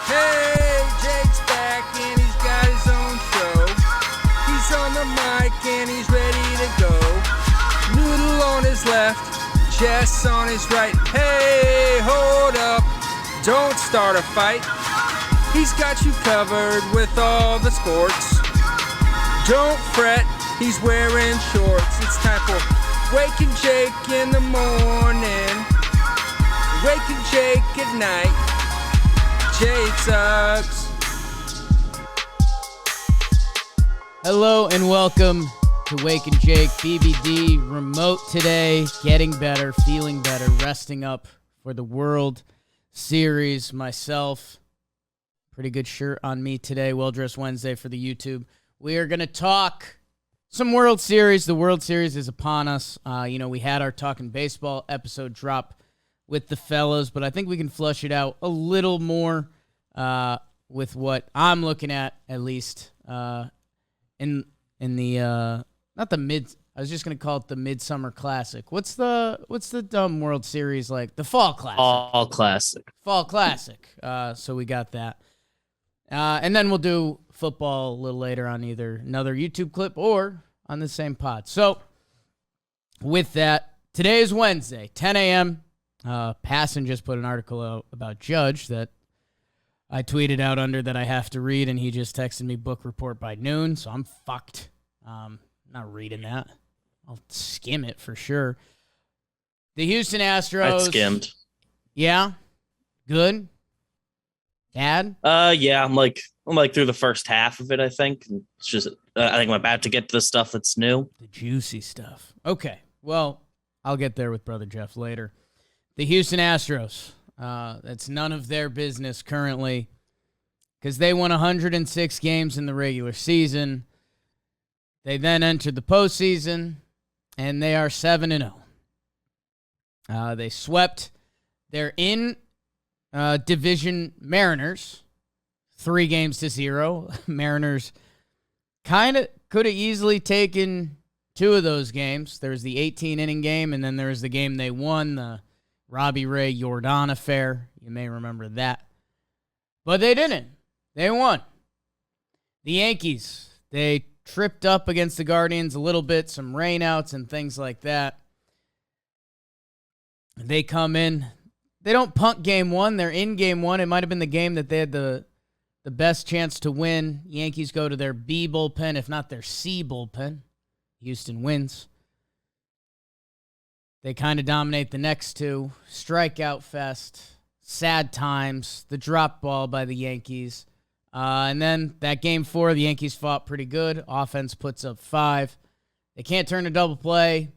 Hey, Jake's back and he's got his own show. He's on the mic and he's ready to go. Noodle on his left, Jess on his right. Hey, hold up, don't start a fight. He's got you covered with all the sports. Don't fret, he's wearing shorts. It's time for Waking Jake in the morning, Waking Jake at night. Jake sucks. Hello and welcome to Waking Jake. BBD remote today, getting better, feeling better, resting up for the World Series. Myself, pretty good shirt on me today. Well-dressed Wednesday for the YouTube. We are going to talk some World Series. The World Series is upon us. We had our Talkin Baseball episode drop with the fellas, but I think we can flush it out a little more with what I'm looking at least, in the not the mid. I was just gonna call it the Midsummer Classic. What's the dumb World Series like? The Fall Classic. Fall Classic. So we got that, and then we'll do football a little later on either another YouTube clip or on the same pod. So with that, today is Wednesday, 10 a.m. Passon just put an article out about Judge that I tweeted out under that I have to read, and he just texted me book report by noon, so I'm fucked. Not reading that. I'll skim it for sure. The Houston Astros. I skimmed. Yeah? Good? Bad? Yeah, I'm like through the first half of it, I think. It's just, I think I'm about to get to the stuff that's new. The juicy stuff. Okay, well, I'll get there with Brother Jeff later. The Houston Astros. That's none of their business currently because they won 106 games in the regular season. They then entered the postseason, and they are 7-0. They swept their in-division Mariners 3-0. Mariners kind of could have easily taken 2 of those games. There was the 18-inning game, and then there was the game they won, the Robbie Ray Jordan affair. You may remember that. But they didn't. They won. The Yankees, they tripped up against the Guardians a little bit, some rainouts and things like that. They come in. They don't punt game 1. They're in game 1. It might have been the game that they had the best chance to win. Yankees go to their B bullpen, if not their C bullpen. Houston wins. They kind of dominate the next 2. Strikeout fest. Sad times. The drop ball by the Yankees. And then that game 4, the Yankees fought pretty good. Offense puts up 5. They can't turn a double play.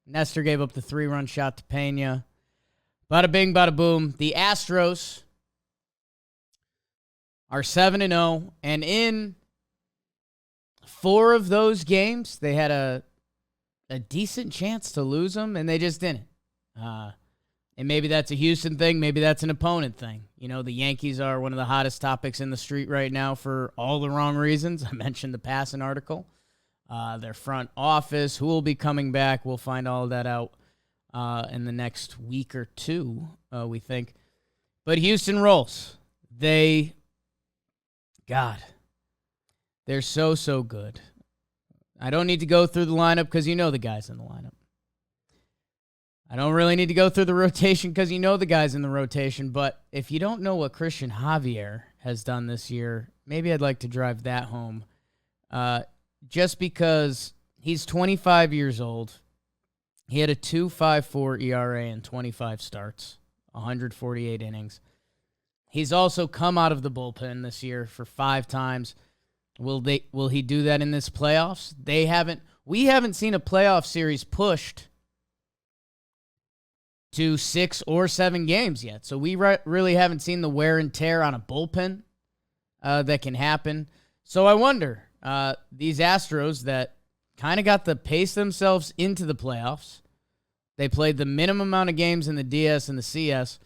Nestor gave up the 3-run shot to Pena. Bada bing, bada boom. The Astros are 7-0. And in 4 of those games, they had a decent chance to lose them, and they just didn't. And maybe that's a Houston thing. Maybe that's an opponent thing. You know, the Yankees are one of the hottest topics in the street right now for all the wrong reasons. I mentioned the Passon article. Their front office, who will be coming back. We'll find all of that out in the next week or 2, we think. But Houston rolls. They're so good. I don't need to go through the lineup because you know the guys in the lineup. I don't really need to go through the rotation because you know the guys in the rotation. But if you don't know what Christian Javier has done this year, maybe I'd like to drive that home. Just because he's 25 years old. He had a 2.54 ERA in 25 starts, 148 innings. He's also come out of the bullpen this year for 5 times. Will he do that in this playoffs? We haven't seen a playoff series pushed to 6 or 7 games yet. So we really haven't seen the wear and tear on a bullpen that can happen. So I wonder, these Astros that kind of got to pace themselves into the playoffs, they played the minimum amount of games in the DS and the CS.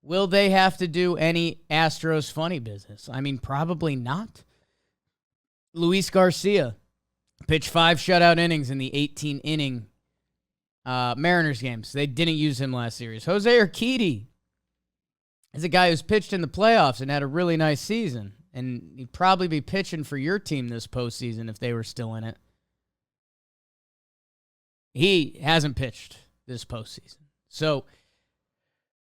Will they have to do any Astros funny business? I mean, probably not. Luis Garcia pitched 5 shutout innings in the 18-inning Mariners games. They didn't use him last series. Jose Urquidy is a guy who's pitched in the playoffs and had a really nice season. And he'd probably be pitching for your team this postseason if they were still in it. He hasn't pitched this postseason. So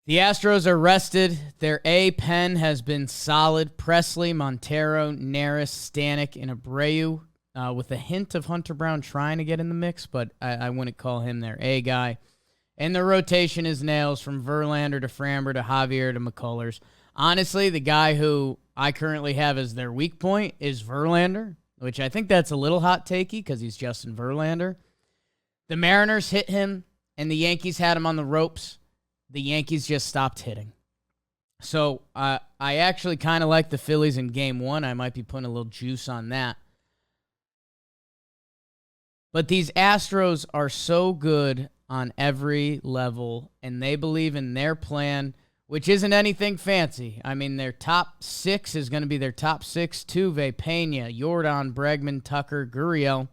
the Astros are rested. Their A pen has been solid. Presley, Montero, Neris, Stanek, and Abreu, with a hint of Hunter Brown trying to get in the mix, but I wouldn't call him their A guy. And the rotation is nails from Verlander to Framber to Javier to McCullers. Honestly, the guy who I currently have as their weak point is Verlander, which I think that's a little hot takey because he's Justin Verlander. The Mariners hit him, and the Yankees had him on the ropes. The Yankees just stopped hitting. So I actually kind of like the Phillies in Game 1. I might be putting a little juice on that. But these Astros are so good on every level, and they believe in their plan, which isn't anything fancy. I mean, their top 6 is going to be their top 6: Tuve, Pena, Jordan, Bregman, Tucker, Gurriel.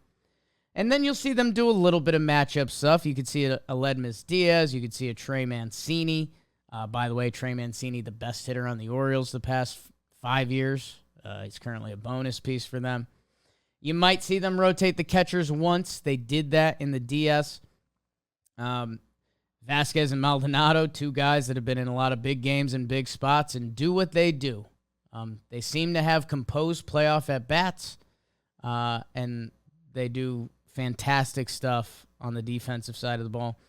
And then you'll see them do a little bit of matchup stuff. You could see a Aledmus Diaz. You could see a Trey Mancini. By the way, Trey Mancini, the best hitter on the Orioles the past 5 years. He's currently a bonus piece for them. You might see them rotate the catchers once. They did that in the DS. Vasquez and Maldonado, 2 guys that have been in a lot of big games and big spots and do what they do. They seem to have composed playoff at-bats, and they do fantastic stuff on the defensive side of the ball.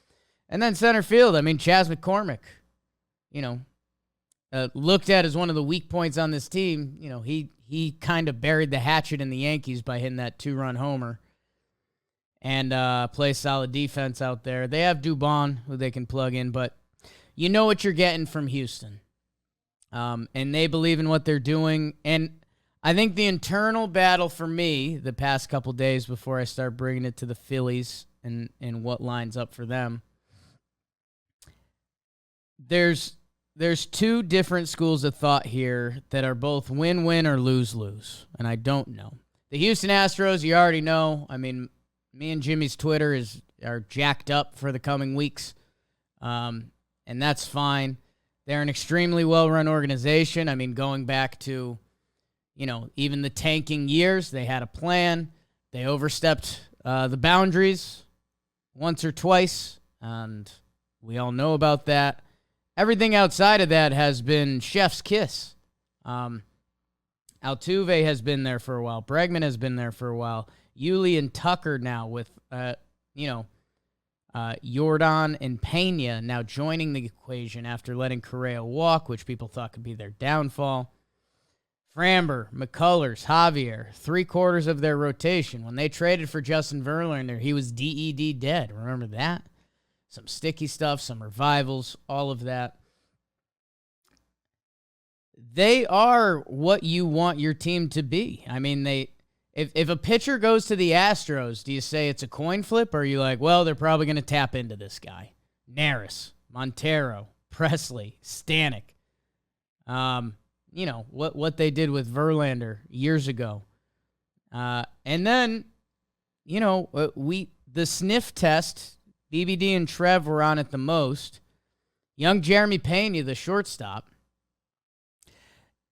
And then center field, I mean, Chas McCormick, looked at as one of the weak points on this team. He kind of buried the hatchet in the Yankees by hitting that 2-run homer and plays solid defense out there. They have Dubon, who they can plug in, but you know what you're getting from Houston. And they believe in what they're doing. And I think the internal battle for me the past couple days before I start bringing it to the Phillies and what lines up for them, there's 2 different schools of thought here that are both win-win or lose-lose, and I don't know. The Houston Astros, you already know. I mean, me and Jimmy's Twitter are jacked up for the coming weeks, and that's fine. They're an extremely well-run organization. I mean, going back to even the tanking years, they had a plan. They overstepped the boundaries once or twice, and we all know about that. Everything outside of that has been chef's kiss. Altuve has been there for a while. Bregman has been there for a while. Yuli and Tucker now with, Jordan and Pena now joining the equation after letting Correa walk, which people thought could be their downfall. Framber, McCullers, Javier, 3/4 of their rotation. When they traded for Justin Verlander, he was DED dead. Remember that? Some sticky stuff, some revivals, all of that. They are what you want your team to be. I mean, if a pitcher goes to the Astros, do you say it's a coin flip, or are you like, well, they're probably going to tap into this guy? Neris, Montero, Presley, Stanek. What they did with Verlander years ago. And then, the sniff test, BBD and Trev were on it the most. Young Jeremy Pena, the shortstop.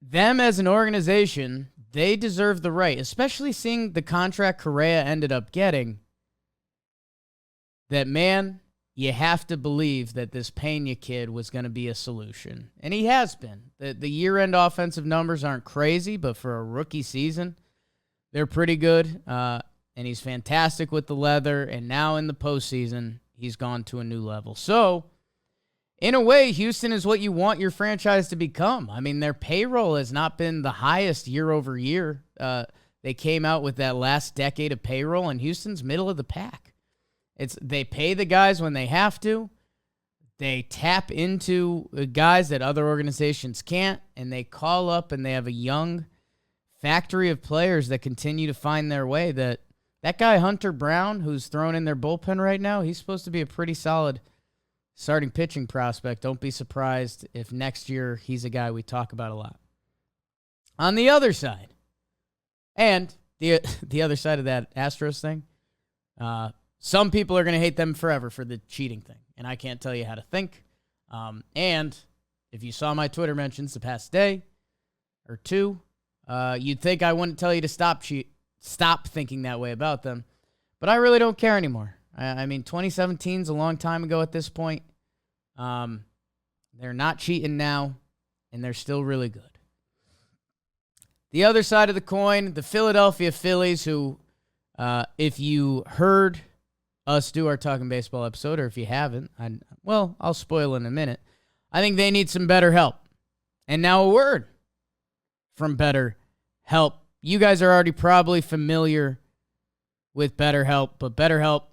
Them as an organization, they deserve the right, especially seeing the contract Correa ended up getting, that, man, you have to believe that this Pena kid was going to be a solution. And he has been. The year-end offensive numbers aren't crazy, but for a rookie season, they're pretty good. And he's fantastic with the leather. And now in the postseason, he's gone to a new level. So, in a way, Houston is what you want your franchise to become. I mean, their payroll has not been the highest year over year. They came out with that last decade of payroll, and Houston's middle of the pack. They pay the guys when they have to. They tap into guys that other organizations can't, and they call up, and they have a young factory of players that continue to find their way. That guy Hunter Brown, who's thrown in their bullpen right now, he's supposed to be a pretty solid starting pitching prospect. Don't be surprised if next year he's a guy we talk about a lot. On the other side, and the other side of that Astros thing, some people are going to hate them forever for the cheating thing, and I can't tell you how to think. And if you saw my Twitter mentions the past day or two, you'd think I wouldn't tell you to stop thinking that way about them. But I really don't care anymore. I mean, 2017 is a long time ago at this point. They're not cheating now, and they're still really good. The other side of the coin, the Philadelphia Phillies, who, if you heard us do our Talking Baseball episode, or if you haven't, I'll spoil in a minute. I think they need some better help. And now a word from BetterHelp. You guys are already probably familiar with BetterHelp, but BetterHelp,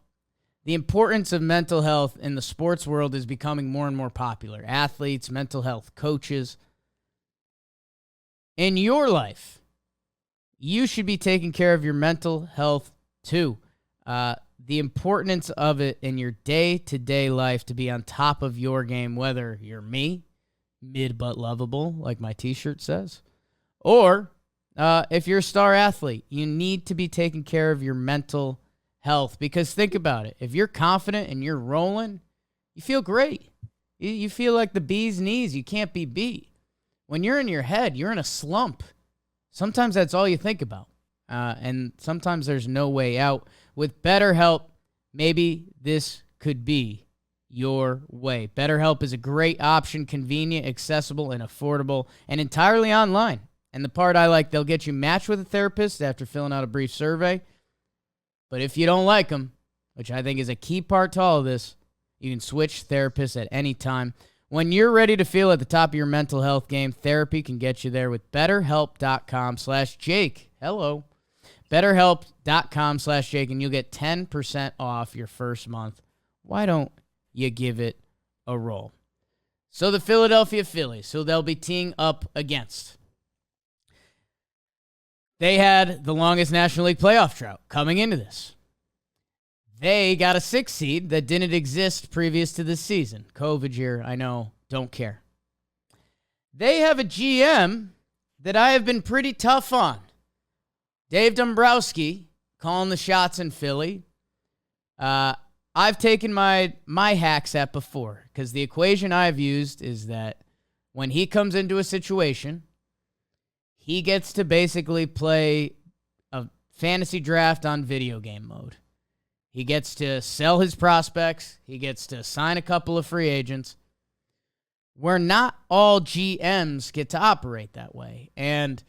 the importance of mental health in the sports world is becoming more and more popular. Athletes, mental health coaches. In your life, you should be taking care of your mental health too. The importance of it in your day-to-day life to be on top of your game, whether you're me, mid but lovable, like my t-shirt says, or if you're a star athlete, you need to be taking care of your mental health. Because think about it. If you're confident and you're rolling, you feel great. You feel like the bee's knees. You can't be beat. When you're in your head, you're in a slump. Sometimes that's all you think about. And sometimes there's no way out. With BetterHelp, maybe this could be your way. BetterHelp is a great option, convenient, accessible, and affordable, and entirely online. And the part I like, they'll get you matched with a therapist after filling out a brief survey. But if you don't like them, which I think is a key part to all of this, you can switch therapists at any time. When you're ready to feel at the top of your mental health game, therapy can get you there with BetterHelp.com/Jake. Hello. BetterHelp.com/Jake, and you'll get 10% off your first month. Why don't you give it a roll? So the Philadelphia Phillies, who they'll be teeing up against, they had the longest National League playoff drought coming into this. They got a 6 seed that didn't exist previous to this season. COVID year, I know, don't care. They have a GM that I have been pretty tough on. Dave Dombrowski calling the shots in Philly. I've taken my hacks at before because the equation I've used is that when he comes into a situation, he gets to basically play a fantasy draft on video game mode. He gets to sell his prospects. He gets to sign a couple of free agents. Where not all GMs get to operate that way. And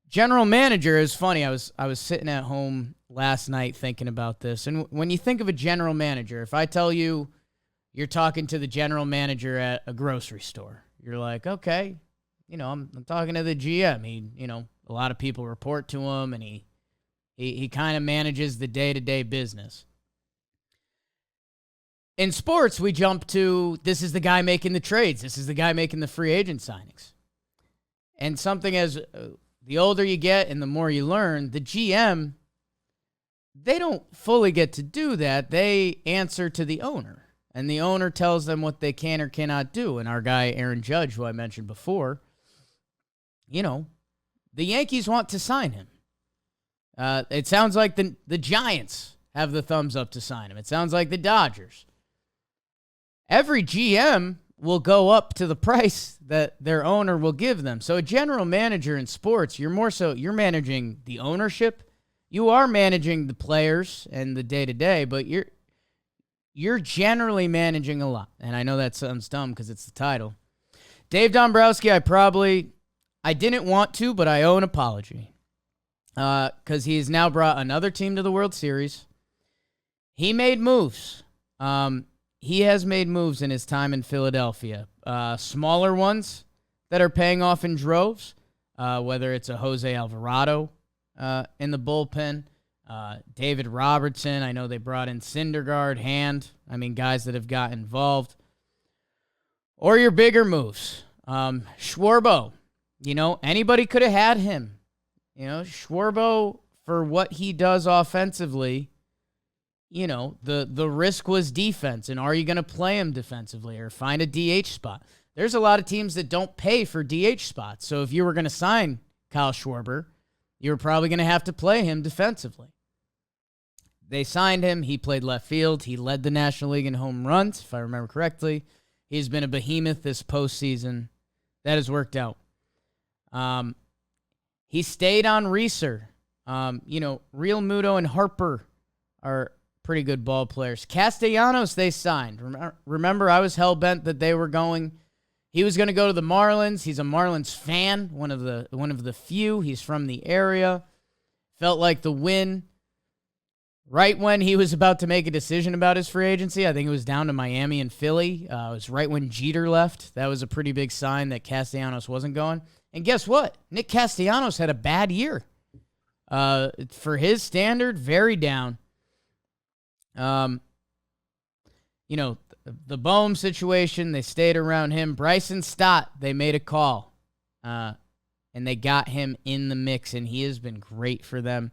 general manager is funny. I was sitting at home last night thinking about this. And when you think of a general manager, if I tell you you're talking to the general manager at a grocery store, you're like, okay, I'm talking to the GM. He, a lot of people report to him, and he kind of manages the day-to-day business. In sports, we jump to, this is the guy making the trades. This is the guy making the free agent signings. And something as the older you get and the more you learn, the GM, they don't fully get to do that. They answer to the owner, and the owner tells them what they can or cannot do. And our guy, Aaron Judge, who I mentioned before, the Yankees want to sign him. It sounds like the Giants have the thumbs up to sign him. It sounds like the Dodgers. Every GM will go up to the price that their owner will give them. So a general manager in sports, you're managing the ownership. You are managing the players and the day-to-day, but you're generally managing a lot. And I know that sounds dumb because it's the title. Dave Dombrowski, I didn't want to, but I owe an apology. Because he's now brought another team to the World Series. He made moves. He has made moves in his time in Philadelphia. Smaller ones that are paying off in droves, whether it's a Jose Alvarado in the bullpen, David Robertson. I know they brought in Syndergaard, Hand. Guys that have got involved. Or your bigger moves. Schwarbo. Anybody could have had him. Schwarbo, for what he does offensively, the risk was defense. And are you going to play him defensively or find a DH spot? There's a lot of teams that don't pay for DH spots. So if you were going to sign Kyle Schwarber, you were probably going to have to play him defensively. They signed him. He played left field. He led the National League in home runs, if I remember correctly. He's been a behemoth this postseason. That has worked out. He stayed on Reeser. Real Muto and Harper are pretty good ball players. Castellanos, they signed. Remember, I was hell-bent that he was going to go to the Marlins. He's a Marlins fan, one of the few. He's from the area. Felt like the win. Right when he was about to make a decision about his free agency, I think it was down to Miami and Philly. It was right when Jeter left. That was a pretty big sign that Castellanos wasn't going. And guess what? Nick Castellanos had a bad year. For his standard, very down. The Bohm situation, they stayed around him. Bryson Stott, they made a call. And they got him in the mix, and he has been great for them.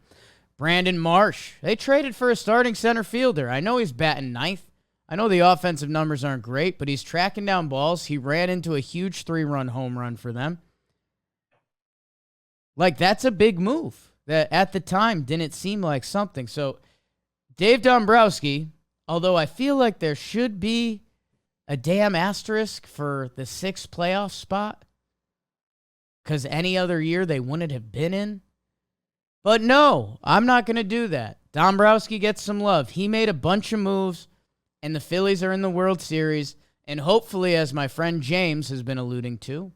Brandon Marsh, they traded for a starting center fielder. I know he's batting ninth. I know the offensive numbers aren't great, but he's tracking down balls. He ran into a huge 3-run home run for them. Like, that's a big move that at the time didn't seem like something. So, Dave Dombrowski, although I feel like there should be a damn asterisk for the 6th playoff spot, because any other year they wouldn't have been in. But no, I'm not going to do that. Dombrowski gets some love. He made a bunch of moves, and the Phillies are in the World Series. And hopefully, as my friend James has been alluding to,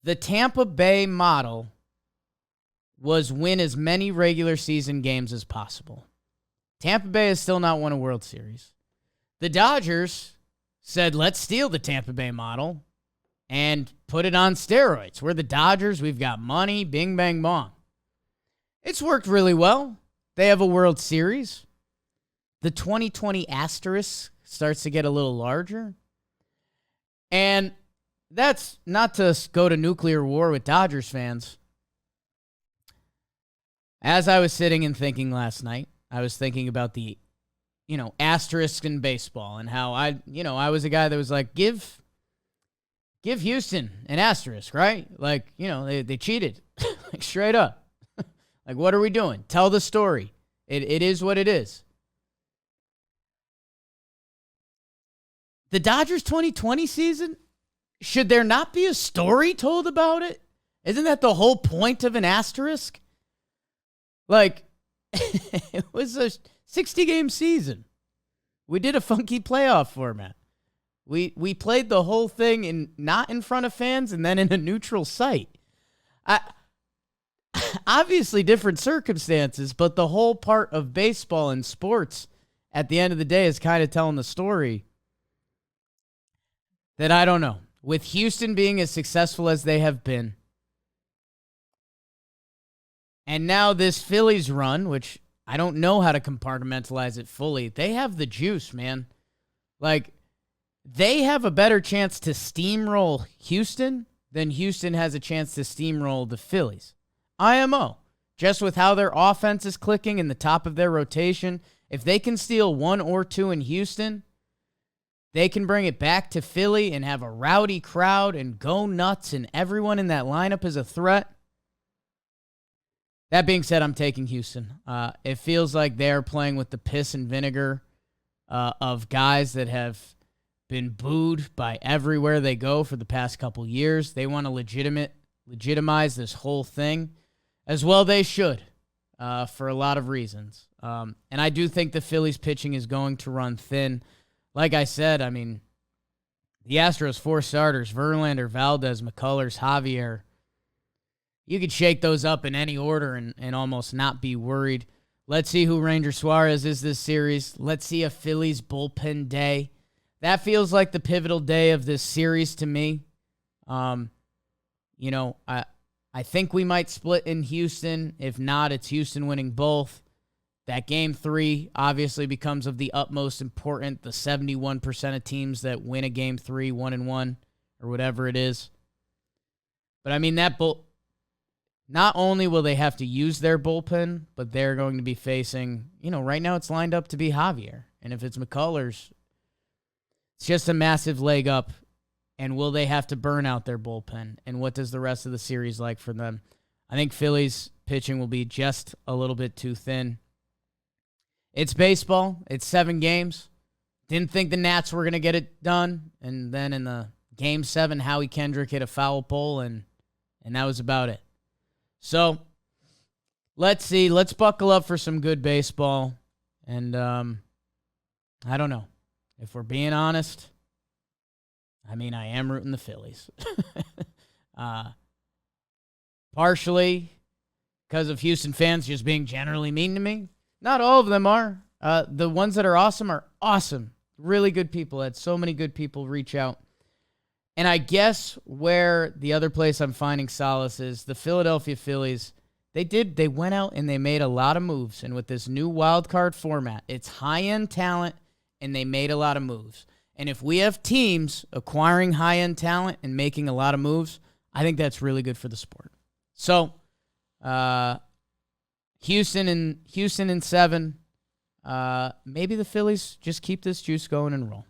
the Tampa Bay model was win as many regular season games as possible. Tampa Bay has still not won a World Series. The Dodgers said, let's steal the Tampa Bay model and put it on steroids. We're the Dodgers. We've got money. Bing, bang, bong. It's worked really well. They have a World Series. The 2020 asterisk starts to get a little larger. And that's not to go to nuclear war with Dodgers fans. As I was sitting and thinking last night, I was thinking about the, asterisk in baseball and how I was a guy that was like, give Houston an asterisk, right? Like, they cheated, like straight up. Like, what are we doing? Tell the story. It is what it is. The Dodgers 2020 season, should there not be a story told about it? Isn't that the whole point of an asterisk? Like, it was a 60-game season. We did a funky playoff format. We played the whole thing not in front of fans and then in a neutral site. Obviously different circumstances, but the whole part of baseball and sports at the end of the day is kind of telling the story that I don't know. With Houston being as successful as they have been, and now this Phillies run, which I don't know how to compartmentalize it fully, they have the juice, man. Like, they have a better chance to steamroll Houston than Houston has a chance to steamroll the Phillies. IMO. Just with how their offense is clicking in the top of their rotation, if they can steal 1 or 2 in Houston, they can bring it back to Philly and have a rowdy crowd and go nuts, and everyone in that lineup is a threat. That being said, I'm taking Houston. It feels like they're playing with the piss and vinegar of guys that have been booed by everywhere they go for the past couple years. They want to legitimize this whole thing. As well they should, for a lot of reasons. And I do think the Phillies pitching is going to run thin. Like I said, I mean, the Astros 4 starters, Verlander, Valdez, McCullers, Javier. You could shake those up in any order and almost not be worried. Let's see who Ranger Suarez is this series. Let's see a Phillies bullpen day. That feels like the pivotal day of this series to me. I think we might split in Houston. If not, it's Houston winning both. That Game 3 obviously becomes of the utmost important. The 71% of teams that win a Game 3, 1-1, or whatever it is. But I mean, not only will they have to use their bullpen, but they're going to be facing, right now it's lined up to be Javier. And if it's McCullers, it's just a massive leg up. And will they have to burn out their bullpen? And what does the rest of the series like for them? I think Phillies pitching will be just a little bit too thin. It's baseball. It's 7 games. Didn't think the Nats were going to get it done. And then in the Game 7, Howie Kendrick hit a foul pole, and that was about it. So, let's see. Let's buckle up for some good baseball. And I don't know. If we're being honest, I mean, I am rooting the Phillies. Partially because of Houston fans just being generally mean to me. Not all of them are. The ones that are awesome. Really good people. I had so many good people reach out. And I guess where the other place I'm finding solace is the Philadelphia Phillies. They went out and they made a lot of moves. And with this new wild card format, it's high-end talent, and they made a lot of moves. And if we have teams acquiring high-end talent and making a lot of moves, I think that's really good for the sport. So, Houston in 7. Maybe the Phillies just keep this juice going and roll.